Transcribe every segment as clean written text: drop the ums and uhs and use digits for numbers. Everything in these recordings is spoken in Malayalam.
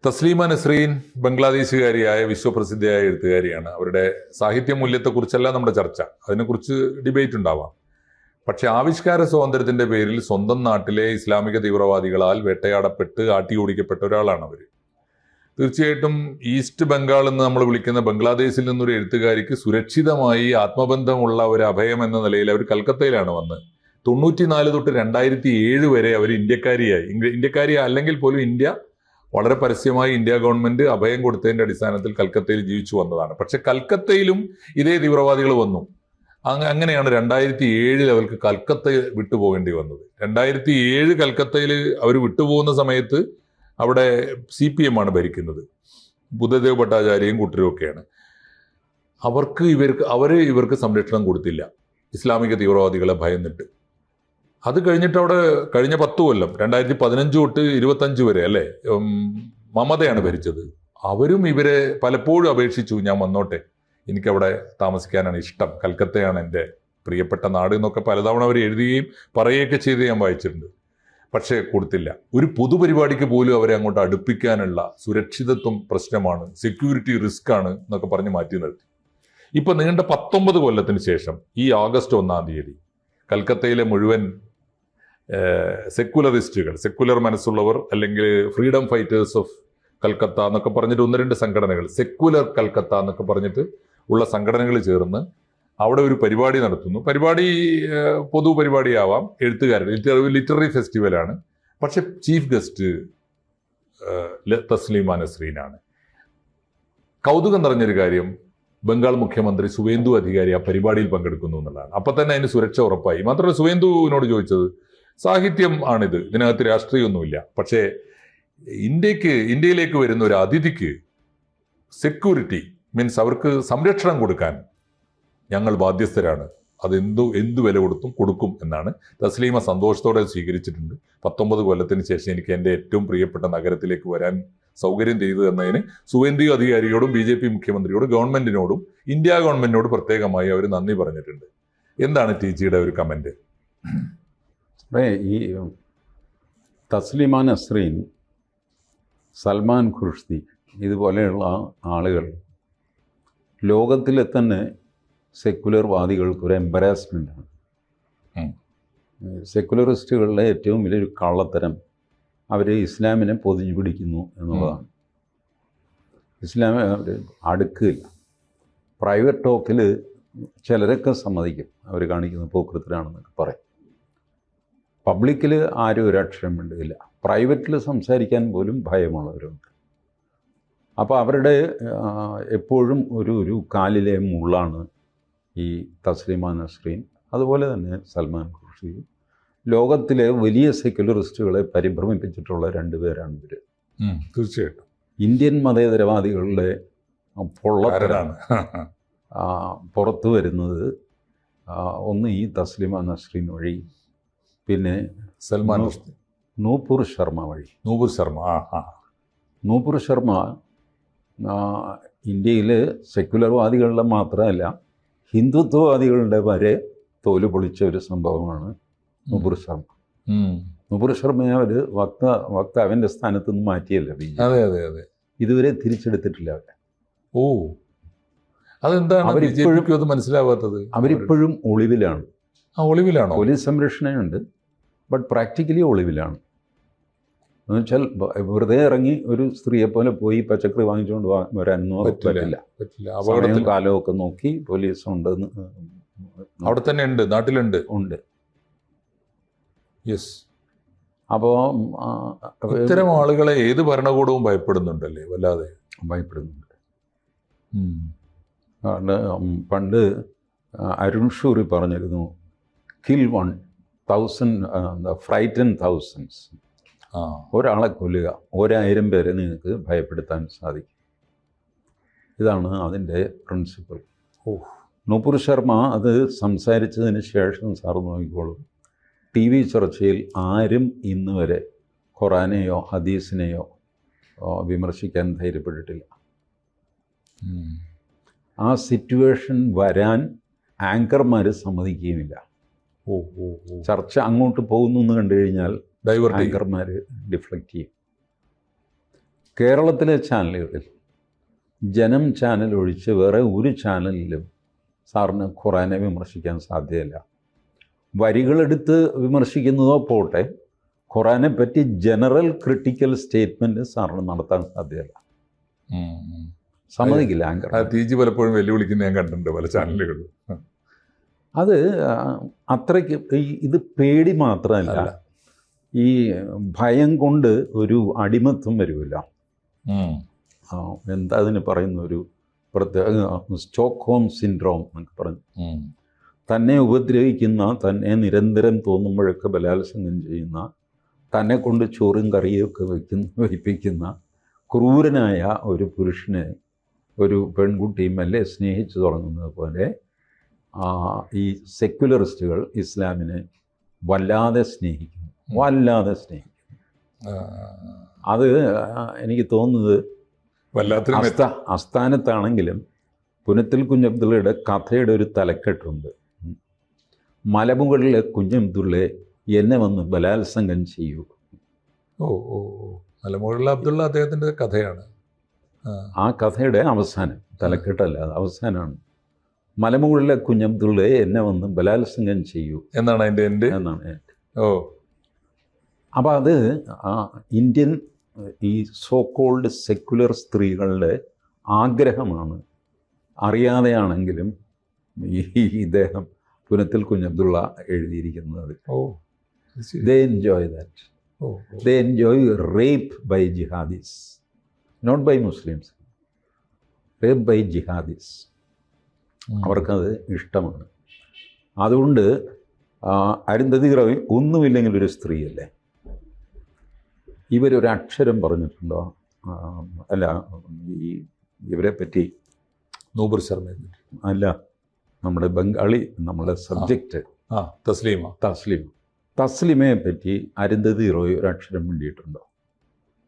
തസ്ലീമ നസ്രീൻ ബംഗ്ലാദേശുകാരിയായ വിശ്വപ്രസിദ്ധയായ എഴുത്തുകാരിയാണ്. അവരുടെ സാഹിത്യ മൂല്യത്തെക്കുറിച്ചല്ല നമ്മുടെ ചർച്ച, അതിനെക്കുറിച്ച് ഡിബേറ്റ് ഉണ്ടാവാം. പക്ഷെ ആവിഷ്കാര സ്വാതന്ത്ര്യത്തിന്റെ പേരിൽ സ്വന്തം നാട്ടിലെ ഇസ്ലാമിക തീവ്രവാദികളാൽ വേട്ടയാടപ്പെട്ട് ആട്ടിയോടിക്കപ്പെട്ട ഒരാളാണ് അവർ. തീർച്ചയായിട്ടും ഈസ്റ്റ് ബംഗാൾ എന്ന് നമ്മൾ വിളിക്കുന്ന ബംഗ്ലാദേശിൽ നിന്നൊരു എഴുത്തുകാരിക്ക് സുരക്ഷിതമായി ആത്മബന്ധമുള്ള ഒരു അഭയം എന്ന നിലയിൽ അവർ കൽക്കത്തയിലാണ് വന്ന് 94 തൊട്ട് 2007 വരെ അവർ ഇന്ത്യക്കാരി അല്ലെങ്കിൽ പോലും ഇന്ത്യ വളരെ പരസ്യമായി ഇന്ത്യ ഗവൺമെന്റ് അഭയം കൊടുത്തതിന്റെ അടിസ്ഥാനത്തിൽ കൽക്കത്തയിൽ ജീവിച്ചു വന്നതാണ്. പക്ഷെ കൽക്കത്തയിലും ഇതേ തീവ്രവാദികൾ വന്നു. അങ്ങനെയാണ് 2007 അവർക്ക് കൽക്കത്ത വിട്ടുപോകേണ്ടി വന്നത്. 2007 കൽക്കത്തയിൽ അവർ വിട്ടുപോകുന്ന സമയത്ത് അവിടെ CPM ആണ് ഭരിക്കുന്നത്. ബുദ്ധദേവ് ഭട്ടാചാര്യയും കൂട്ടരും ഒക്കെയാണ്. ഇവർക്ക് സംരക്ഷണം കൊടുത്തില്ല, ഇസ്ലാമിക തീവ്രവാദികളെ ഭയന്നിട്ട്. അത് കഴിഞ്ഞിട്ട് അവിടെ കഴിഞ്ഞ 10 കൊല്ലം 2015 തൊട്ട് 25 വരെ അല്ലേ മമതയാണ് ഭരിച്ചത്. അവരും ഇവരെ പലപ്പോഴും അപേക്ഷിച്ചു, ഞാൻ വന്നോട്ടെ, എനിക്കവിടെ താമസിക്കാനാണ് ഇഷ്ടം, കൽക്കത്തയാണ് എൻ്റെ പ്രിയപ്പെട്ട നാട് എന്നൊക്കെ പലതവണ അവർ എഴുതുകയും പറയുകയൊക്കെ ചെയ്ത് ഞാൻ വായിച്ചിട്ടുണ്ട്. പക്ഷേ കൊടുത്തില്ല. ഒരു പൊതുപരിപാടിക്ക് പോലും അവരെ അങ്ങോട്ട് അടുപ്പിക്കാനുള്ള സുരക്ഷിതത്വം പ്രശ്നമാണ്, സെക്യൂരിറ്റി റിസ്ക് ആണ് എന്നൊക്കെ പറഞ്ഞ് മാറ്റി നിർത്തി. ഇപ്പൊ നീണ്ട 19 കൊല്ലത്തിന് ശേഷം ഈ ഓഗസ്റ്റ് 1-ാം തീയതി കൽക്കത്തയിലെ മുഴുവൻ സെക്കുലർ മനസ്സുള്ളവർ, അല്ലെങ്കിൽ ഫ്രീഡം ഫൈറ്റേഴ്സ് ഓഫ് കൽക്കത്ത എന്നൊക്കെ പറഞ്ഞിട്ട് 1-2 സംഘടനകൾ, സെക്കുലർ കൽക്കത്ത എന്നൊക്കെ പറഞ്ഞിട്ട് ഉള്ള സംഘടനകൾ ചേർന്ന് അവിടെ ഒരു പരിപാടി നടത്തുന്നു. പരിപാടി പൊതുപരിപാടിയാവാം, ലിറ്റററി ഫെസ്റ്റിവലാണ്. പക്ഷെ ചീഫ് ഗസ്റ്റ് തസ്ലീമ നസ്രീനാണ്. കൗതുകം നിറഞ്ഞൊരു കാര്യം, ബംഗാൾ മുഖ്യമന്ത്രി സുവേന്ദു അധികാരി ആ പരിപാടിയിൽ പങ്കെടുക്കുന്നു എന്നുള്ളതാണ്. അപ്പൊ തന്നെ അതിന് സുരക്ഷ ഉറപ്പായി. മാത്രമല്ല, സുവേന്ദുവിനോട് ചോദിച്ചത്, സാഹിത്യം ആണിത്, ഇതിനകത്ത് രാഷ്ട്രീയമൊന്നുമില്ല, പക്ഷേ ഇന്ത്യയിലേക്ക് വരുന്ന ഒരു അതിഥിക്ക് സെക്യൂരിറ്റി മീൻസ് അവർക്ക് സംരക്ഷണം കൊടുക്കാൻ ഞങ്ങൾ ബാധ്യസ്ഥരാണ്, അത് എന്തു വില കൊടുക്കും എന്നാണ്. തസ്ലീമ സന്തോഷത്തോടെ സ്വീകരിച്ചിട്ടുണ്ട്. 19 കൊല്ലത്തിന് ശേഷം എനിക്ക് എൻ്റെ ഏറ്റവും പ്രിയപ്പെട്ട നഗരത്തിലേക്ക് വരാൻ സൗകര്യം ചെയ്തു തന്നതിന് സുവേന്ദു അധികാരിയോടും BJP മുഖ്യമന്ത്രിയോടും ഗവൺമെന്റിനോടും ഇന്ത്യ ഗവൺമെന്റിനോട് പ്രത്യേകമായി അവർ നന്ദി പറഞ്ഞിട്ടുണ്ട്. എന്താണ് TGയുടെ ഒരു കമന്റ്? ഈ തസ്ലീമ നസ്രീൻ, സൽമാൻ ഖുർഷ്ദി ഇതുപോലെയുള്ള ആളുകൾ ലോകത്തിലെ തന്നെ സെക്കുലർ വാദികൾക്കൊരു എംബറാസ്മെൻ്റാണ്. സെക്കുലറിസ്റ്റുകളുടെ ഏറ്റവും വലിയൊരു കള്ളത്തരം അവർ ഇസ്ലാമിനെ പൊതിഞ്ഞു പിടിക്കുന്നു എന്നുള്ളതാണ്. ഇസ്ലാമെ അവർ അടുക്കില്ല. പ്രൈവറ്റ് ടോക്കിൽ ചിലരൊക്കെ സമ്മതിക്കും, അവർ കാണിക്കുന്ന പോക്കൃത്തരാണെന്നൊക്കെ പറയും. പബ്ലിക്കിൽ ആരും ഒരു അക്ഷരം മിണ്ടുകയില്ല. പ്രൈവറ്റിൽ സംസാരിക്കാൻ പോലും ഭയമുള്ളവരുണ്ട്. അപ്പോൾ അവരുടെ എപ്പോഴും ഒരു കാലിലെ മുള്ളാണ് ഈ തസ്ലീമ നസ്രീൻ, അതുപോലെ തന്നെ സൽമാൻ ഖുർഷി. ലോകത്തിലെ വലിയ സെക്യുലറിസ്റ്റുകളെ പരിഭ്രമിപ്പിച്ചിട്ടുള്ള 2 പേരാണ് ഇവർ. തീർച്ചയായിട്ടും ഇന്ത്യൻ മതേതരവാദികളുടെ പൊള്ളത്തരാണ് പുറത്തു വരുന്നത്. ഒന്ന് ഈ തസ്ലീമ നസ്രീൻ വഴി, പിന്നെ സൽമാൻ നൂപുർ ശർമ്മ വഴി. നൂപുർ ശർമ്മ ഇന്ത്യയിലെ സെക്യുലർവാദികളുടെ മാത്രമല്ല ഹിന്ദുത്വവാദികളുടെ വരെ തോല് പൊളിച്ച ഒരു സംഭവമാണ് നൂപുർ ശർമ്മ. നൂപുർ ശർമ്മയെ അവർ വക്താവിൻ്റെ സ്ഥാനത്ത് നിന്ന് മാറ്റിയല്ല BJP. ഇതുവരെ തിരിച്ചെടുത്തിട്ടില്ല അവരെ. മനസ്സിലാവാത്തത് അവരിപ്പോഴും ഒളിവിലാണ്. ഒളിവിലാണോ? പോലീസ് സംരക്ഷണമുണ്ട്, ബട്ട് പ്രാക്ടിക്കലി ഒളിവിലാണ്. എന്നുവെച്ചാൽ വെറുതെ ഇറങ്ങി ഒരു സ്ത്രീയെ പോലെ പോയി പച്ചക്കറി വാങ്ങിച്ചുകൊണ്ട് വരാനൊന്നും പറ്റില്ല. സമയവും കാലമൊക്കെ നോക്കി പോലീസ് ഉണ്ടെന്ന് അവിടെ തന്നെ ഉണ്ട്, നാട്ടിലുണ്ട്. യെസ്. അപ്പോൾ ഇത്തരം ആളുകളെ ഏത് ഭരണകൂടവും ഭയപ്പെടുന്നുണ്ടല്ലേ, വല്ലാതെ ഭയപ്പെടുന്നുണ്ട്. പണ്ട് അരുൺ ഷൂറി പറഞ്ഞിരുന്നു, കിൽ 1,000 ഫ്രൈറ്റൻ തൗസൻഡ്സ്. ഒരാളെ കൊല്ലുക, 1000 പേരെ നിങ്ങൾക്ക് ഭയപ്പെടുത്താൻ സാധിക്കും. ഇതാണ് അതിൻ്റെ പ്രിൻസിപ്പിൾ. നൂപുർ ശർമ്മ അത് സംസാരിച്ചതിന് ശേഷം സാർ നോക്കിക്കോളും, TV ചർച്ചയിൽ ആരും ഇന്ന് വരെ ഖുറാനെയോ ഹദീസിനെയോ വിമർശിക്കാൻ ധൈര്യപ്പെട്ടിട്ടില്ല. ആ സിറ്റുവേഷൻ വരാൻ ആങ്കർമാർ സമ്മതിക്കുകയുമില്ല. ചർച്ച അങ്ങോട്ട് പോകുന്നു എന്ന് കണ്ടു കഴിഞ്ഞാൽ ആങ്കർമാർ ഡിഫ്ലക്റ്റ് ചെയ്യും. കേരളത്തിലെ ചാനലുകളിൽ ജനം ചാനൽ ഒഴിച്ച് വേറെ ഒരു ചാനലിലും സാറിന് ഖുറാനെ വിമർശിക്കാൻ സാധ്യമല്ല. വരികളെടുത്ത് വിമർശിക്കുന്നതോ പോട്ടെ, ഖുറാനെ പറ്റി ജനറൽ ക്രിട്ടിക്കൽ സ്റ്റേറ്റ്മെൻറ്റ് സാറിന് നടത്താൻ സാധ്യമല്ല. സമ്മതിക്കില്ല ആങ്കർ. TG പലപ്പോഴും വെല്ലുവിളിക്കുന്ന ഞാൻ കണ്ടിട്ടുണ്ട് പല ചാനലുകളിലും. അത് അത്രയ്ക്ക് ഇത് പേടി മാത്രമല്ല, ഈ ഭയം കൊണ്ട് ഒരു അടിമത്വം വരുമല്ല. എന്താ അതിന് പറയുന്ന ഒരു പ്രത്യേക സ്റ്റോക്ക്ഹോം സിൻഡ്രോം എന്നൊക്കെ പറഞ്ഞു. തന്നെ ഉപദ്രവിക്കുന്ന, തന്നെ നിരന്തരം തോന്നുമ്പോഴൊക്കെ ബലാത്സംഗം ചെയ്യുന്ന, തന്നെ കൊണ്ട് ചോറും കറിയൊക്കെ വയ്പ്പിക്കുന്ന ക്രൂരനായ ഒരു പുരുഷനെ ഒരു പെൺകുട്ടി മെല്ലെ സ്നേഹിച്ചു തുടങ്ങുന്നത് പോലെ ഈ സെക്യുലറിസ്റ്റുകൾ ഇസ്ലാമിനെ വല്ലാതെ സ്നേഹിക്കുന്നു, വല്ലാതെ സ്നേഹിക്കുന്നു. അത് എനിക്ക് തോന്നുന്നത് അസ്ഥാനത്താണെങ്കിലും പുനത്തിൽ കുഞ്ഞബ്ദുള്ളയുടെ കഥയുടെ ഒരു തലക്കെട്ടുണ്ട്. മലമുകളിലെ കുഞ്ഞബ്ദുള്ളെ എന്നെ വന്ന് ബലാത്സംഗം ചെയ്യൂ. മലമുകളിലെ അബ്ദുള്ള അദ്ദേഹത്തിൻ്റെ കഥയാണ്. ആ കഥയുടെ അവസാനം, തലക്കെട്ടല്ല, അത് അവസാനമാണ്. മലമുകളിലെ കുഞ്ഞബ്ദുള്ളെ എന്നെ വന്ന് ബലാത്സംഗം ചെയ്യൂ എന്നാണ് അതിൻ്റെ എന്നാണ്. അപ്പോൾ അത് ഇന്ത്യൻ ഈ സോ കോൾഡ് സെക്യുലർ സ്ത്രീകളുടെ ആഗ്രഹമാണ്. അറിയാതെയാണെങ്കിലും ഈ ഇദ്ദേഹം പുനത്തിൽ കുഞ്ഞബ്ദുള്ള എഴുതിയിരിക്കുന്നത്. They enjoy that. They enjoy rape by jihadis, not by Muslims, rape by jihadis. അവർക്കത് ഇഷ്ടമാണ്. അതുകൊണ്ട് അരുന്ധതി റോയ് ഒന്നുമില്ലെങ്കിൽ ഒരു സ്ത്രീയല്ലേ. ഇവരൊരക്ഷരം പറഞ്ഞിട്ടുണ്ടോ? അല്ല, ഈ ഇവരെ പറ്റി നൂപുർ ശർമ്മ അല്ല, നമ്മുടെ ബംഗാളി, നമ്മുടെ സബ്ജക്റ്റ് തസ്ലിമയെ പറ്റി അരുന്ധതി റോയ് ഒരക്ഷരം മിണ്ടിയിട്ടുണ്ടോ?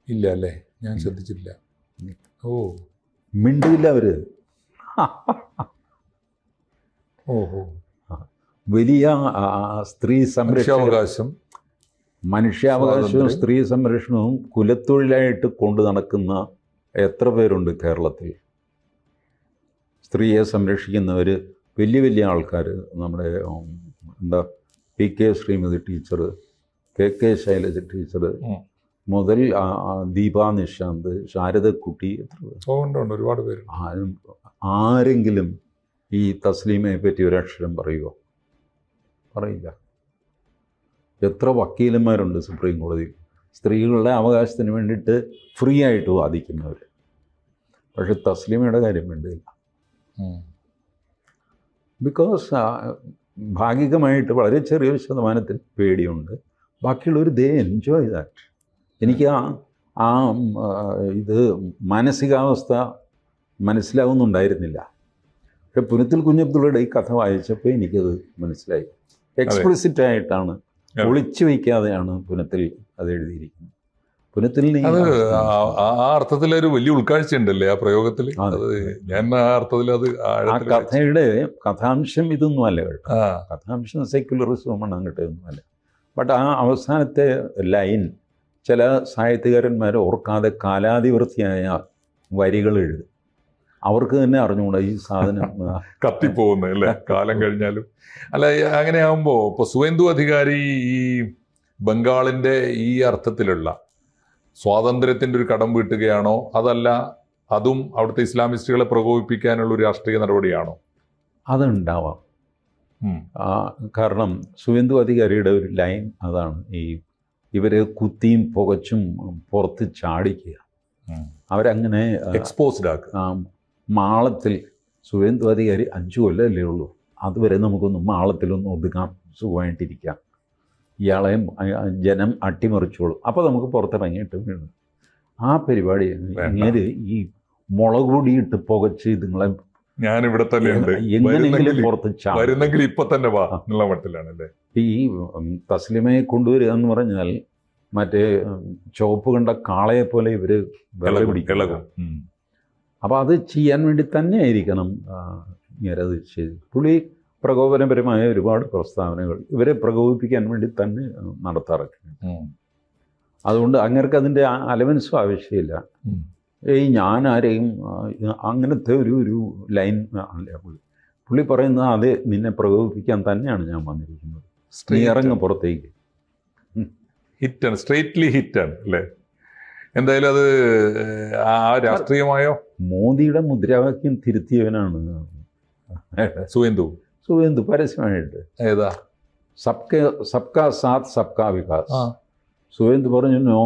ഇല്ല അല്ലേ, ഞാൻ ശ്രദ്ധിച്ചിട്ടില്ല. മിണ്ടില്ല അവര്. വലിയ സ്ത്രീ സംരക്ഷണം, മനുഷ്യാവകാശവും സ്ത്രീ സംരക്ഷണവും കുലത്തൊഴിലായിട്ട് കൊണ്ടു നടക്കുന്ന എത്ര പേരുണ്ട് കേരളത്തിൽ? സ്ത്രീയെ സംരക്ഷിക്കുന്നവർ വലിയ വലിയ ആൾക്കാർ. നമ്മുടെ എന്താ PK Shrimati teacher, KK Shailaja teacher മുതൽ ദീപാ നിശാന്ത്, ശാരദക്കുട്ടി, ഒരുപാട് പേര്. ആരെങ്കിലും ഈ തസ്ലീമയെ പറ്റി ഒരക്ഷരം പറയുമോ? പറയില്ല. എത്ര വക്കീലന്മാരുണ്ട് സുപ്രീം കോടതിയിൽ സ്ത്രീകളുടെ അവകാശത്തിന് വേണ്ടിയിട്ട് ഫ്രീ ആയിട്ട് വാദിക്കുന്നവർ. പക്ഷെ തസ്ലീമയുടെ കാര്യം വേണ്ടിയില്ല. ബിക്കോസ് ഭാഗികമായിട്ട് വളരെ ചെറിയൊരു ശതമാനത്തിൽ പേടിയുണ്ട്. ബാക്കിയുള്ളവർ ദേ എൻജോയ് ദാറ്റ്. എനിക്ക് ഇത് മാനസികാവസ്ഥ മനസ്സിലാവുന്നുണ്ടായിരുന്നില്ല. പക്ഷെ പുനത്തിൽ കുഞ്ഞബ്ദുള്ളയുടെ ഈ കഥ വായിച്ചപ്പോൾ എനിക്കത് മനസ്സിലായി. എക്സ്പ്ലിസിറ്റ് ആയിട്ടാണ്, ഒളിച്ചു വയ്ക്കാതെയാണ് പുനത്തിൽ അത് എഴുതിയിരിക്കുന്നത്. പുനത്തിൽ ആ അർത്ഥത്തിലൊരു വലിയ ഉൾക്കാഴ്ച ഉണ്ടല്ലേ ആ പ്രയോഗത്തിൽ. ഞാൻ ആ അർത്ഥത്തിൽ അത് ആ കഥയുടെ കഥാംശം ഇതൊന്നും അല്ല കേട്ടോ. കഥാംശം സെക്യുലറിസമാണ്, അങ്ങോട്ട് ഒന്നുമല്ല. ബട്ട് ആ അവസാനത്തെ ലൈൻ ചില സാഹിത്യകാരന്മാർ ഓർക്കാതെ കാലാതിവൃത്തിയായ വരികൾ എഴുതും. അവർക്ക് തന്നെ അറിഞ്ഞുകൂടാ ഈ സാധനം കത്തിപ്പോകുന്നത് അല്ലേ കാലം കഴിഞ്ഞാലും. അല്ല, അങ്ങനെയാകുമ്പോൾ ഇപ്പോൾ സുവേന്ദു അധികാരി ഈ ബംഗാളിൻ്റെ ഈ അർത്ഥത്തിലുള്ള സ്വാതന്ത്ര്യത്തിൻ്റെ ഒരു കടം വീട്ടുകയാണോ, അതല്ല അതും അവിടുത്തെ ഇസ്ലാമിസ്റ്റുകളെ പ്രകോപിപ്പിക്കാനുള്ള ഒരു രാഷ്ട്രീയ നടപടിയാണോ? അതുണ്ടാവാം. കാരണം സുവേന്ദു അധികാരിയുടെ ഒരു ലൈൻ അതാണ്, ഈ ഇവരെ കുത്തിയും പുകച്ചും പുറത്ത് ചാടിക്കുക, അവരങ്ങനെ എക്സ്പോസ്ഡ് ആക്കുക. മാളത്തിൽ സുവേന്ദു അധികാരി 5 കൊല്ലമല്ലേ ഉള്ളൂ, അതുവരെ നമുക്കൊന്ന് മാളത്തിലൊന്ന് ഒതുങ്ങാം, സുഖമായിട്ടിരിക്കാം, ഇയാളെ ജനം അട്ടിമറിച്ചോളും, അപ്പോൾ നമുക്ക് പുറത്തിറങ്ങിയിട്ട് വീണു. ആ പരിപാടി ഇങ്ങനെ ഈ മുളക് പൊടിയിട്ട് പുകച്ച് ഇതുങ്ങളെ ഞാനിവിടെ തന്നെ എങ്ങനെയെങ്കിലും പുറത്ത് ചാടുന്നെങ്കിൽ ഇപ്പൊ തന്നെ വാ എന്നുള്ള മട്ടിലാണല്ലേ. ഈ തസ്ലിമയെ കൊണ്ടുവരിക എന്ന് പറഞ്ഞാൽ മറ്റേ ചുവപ്പ് കണ്ട കാളയെ പോലെ ഇവർ വെള്ളം പിടിക്കും. അപ്പോൾ അത് ചെയ്യാൻ വേണ്ടി തന്നെ ആയിരിക്കണം ഇങ്ങനെ അത് ചെയ്തു. പുള്ളി പ്രകോപനപരമായ ഒരുപാട് പ്രസ്താവനകൾ ഇവരെ പ്രകോപിപ്പിക്കാൻ വേണ്ടി തന്നെ നടത്താറൊക്കെ. അതുകൊണ്ട് അങ്ങർക്ക് അതിൻ്റെ അലവൻസും ആവശ്യമില്ല. ഞാൻ ആരെയും അങ്ങനത്തെ ഒരു ലൈൻ അല്ല പുള്ളി പറയുന്നത്. അത് നിന്നെ പ്രകോപിപ്പിക്കാൻ തന്നെയാണ് ഞാൻ വന്നിരിക്കുന്നത്. നീ ഇറങ്ങ് പുറത്തേക്ക്. ഹിറ്റാണ്, സ്ട്രെയിറ്റ്ലി ഹിറ്റാണ് അല്ലേ? എന്തായാലും അത് ആ രാഷ്ട്രീയമായോ? മോദിയുടെ മുദ്രാവാക്യം തിരുത്തിയവനാണ് സുവേന്ദു പരസ്യമായിട്ട്. ഏതാ? സബ്കാ സാത്ത് സബ്കാ വികാസ്. സുവേന്ദു പറഞ്ഞു നോ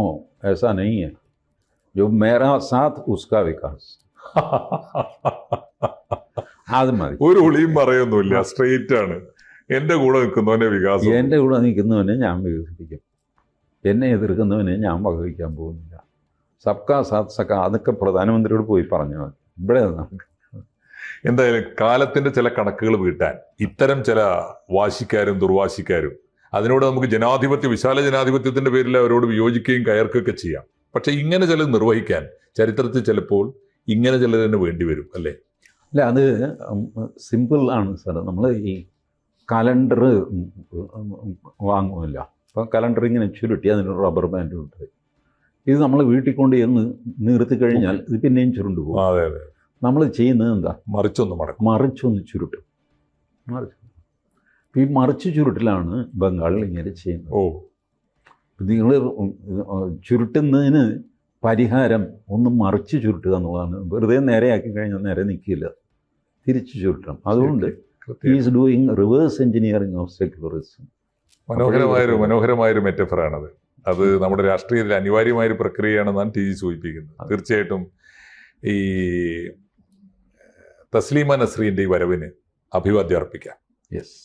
ऐसा नहीं है, जो मेरा साथ उसका विकास. അത് മതി. ഒരു ഉളിയും പറയൊന്നുമില്ല, സ്ട്രെയിറ്റ് ആണ്. എന്റെ കൂടെ നിൽക്കുന്നവനെ വികാസം, എൻ്റെ കൂടെ നിൽക്കുന്നവനെ ഞാൻ വികസിപ്പിക്കും, എന്നെ എതിർക്കുന്നവനെ ഞാൻ വകവയ്ക്കാൻ പോകുന്നില്ല. സബ്കാ സാത്ത് സബ്കാ, അതൊക്കെ പ്രധാനമന്ത്രിയോട് പോയി പറഞ്ഞു മതി. ഇവിടെ എന്തായാലും കാലത്തിന്റെ ചില കണക്കുകൾ വീട്ടാൻ ഇത്തരം ചില വാശിക്കാരും ദുർവാശിക്കാരും, അതിനോട് നമുക്ക് വിശാല ജനാധിപത്യത്തിന്റെ പേരിൽ അവരോട് വിയോജിക്കുകയും കയർക്കുകയൊക്കെ ചെയ്യാം. പക്ഷെ ഇങ്ങനെ ചിലത് നിർവഹിക്കാൻ ചരിത്രത്തിൽ ചിലപ്പോൾ ഇങ്ങനെ ചിലർ തന്നെ വേണ്ടി വരും അല്ലേ? അല്ല, അത് സിമ്പിൾ ആണ് സാർ. നമ്മൾ ഈ കലണ്ടർ വാങ്ങുമല്ല, അപ്പോൾ കലണ്ടർ ഇങ്ങനെ ചുരുട്ടി അതിനൊരു റബ്ബർ ബാൻഡ് ഉണ്ട്. ഇത് നമ്മൾ വീട്ടിൽ കൊണ്ട് ചെന്ന് നിർത്തി കഴിഞ്ഞാൽ ഇത് പിന്നെയും ചുരുണ്ട് പോകും. അതെ അതെ. നമ്മൾ ചെയ്യുന്നത് എന്താ? മറിച്ചൊന്ന് ചുരുട്ടും. ഈ മറിച്ച് ചുരുട്ടിലാണ് ബംഗാളിൽ ഇങ്ങനെ ചെയ്യുന്നത്. നിങ്ങൾ ചുരുട്ടുന്നതിന് പരിഹാരം ഒന്ന് മറിച്ച് ചുരുട്ടുക എന്നുള്ളതാണ്. വെറുതെ നേരെയാക്കി കഴിഞ്ഞാൽ നേരെ നിൽക്കില്ല, തിരിച്ച് ചുരുട്ടണം. അതുകൊണ്ട് is doing reverse engineering of secularism. മനോഹരമായൊരു മെറ്റഫറാണത്. അത് നമ്മുടെ രാഷ്ട്രീയത്തിൽ അനിവാര്യമായൊരു പ്രക്രിയയാണെന്നാണ് ടി ജി സൂചിപ്പിക്കുന്നത്. തീർച്ചയായിട്ടും ഈ തസ്ലീമ നസ്രീൻ്റെ ഈ വരവിന് അഭിവാദ്യം അർപ്പിക്കാം. യെസ്.